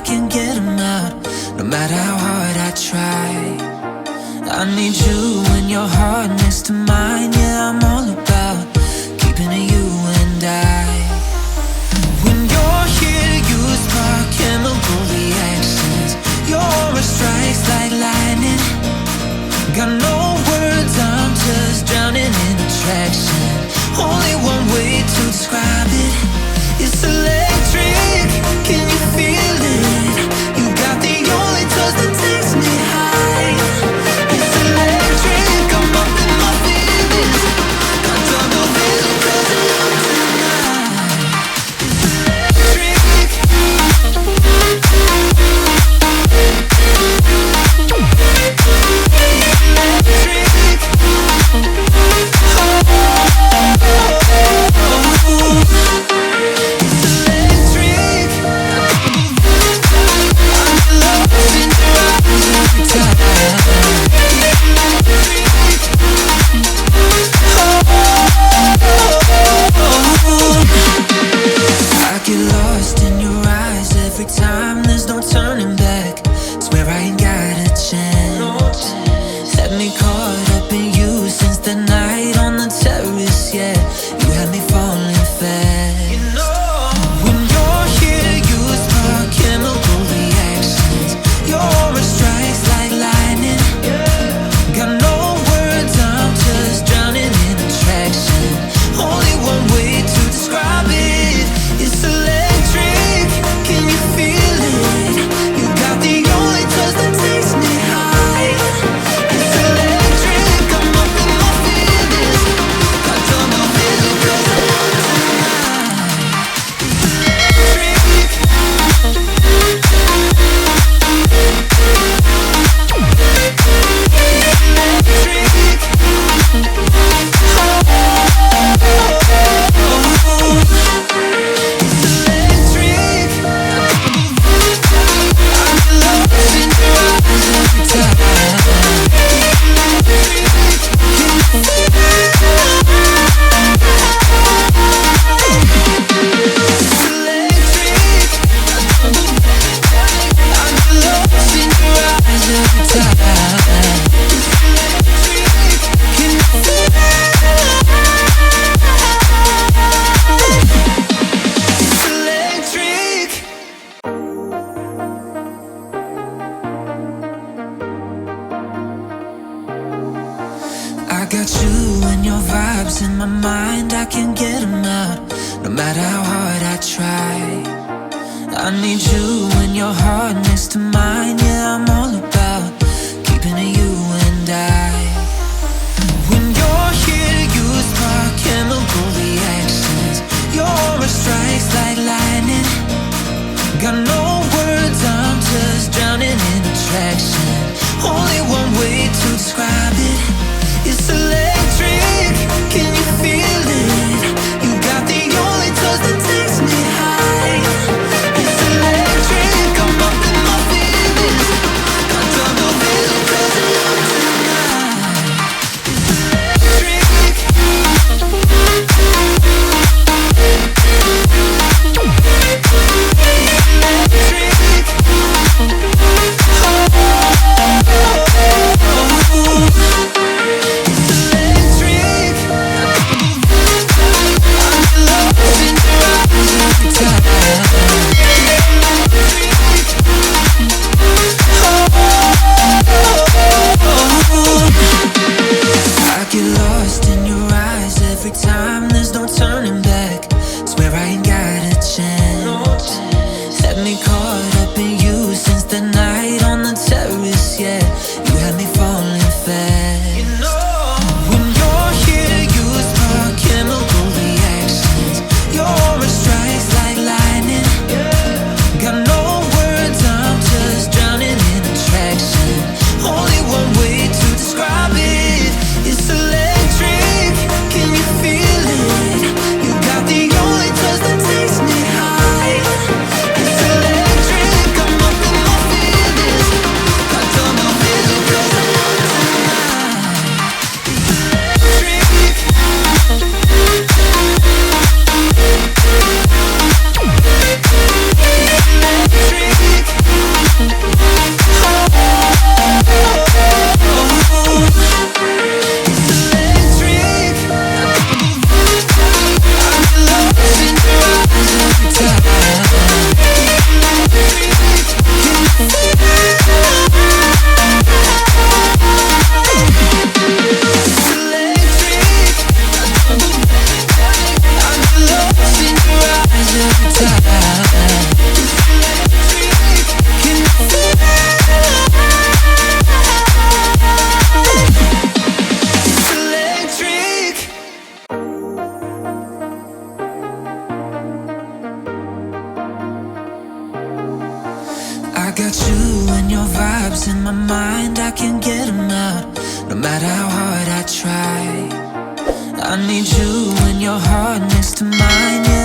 can't get them out, no matter how hard I try. I need you and your heart next to mine. Yeah, I'm all about keeping it you and I. When you're here, you spark chemical reactions. Your aura strikes like lightning. Got no words, I'm just drowning in attraction. Only one way to describe it. It's electric, can you feel it? You got the only touch that takes me high. It's electric, I'm up in my feelings. Got double vision 'cause I'm up tonight. It's electric. matter how hard I try. I need you and your heart next to mine, yeah.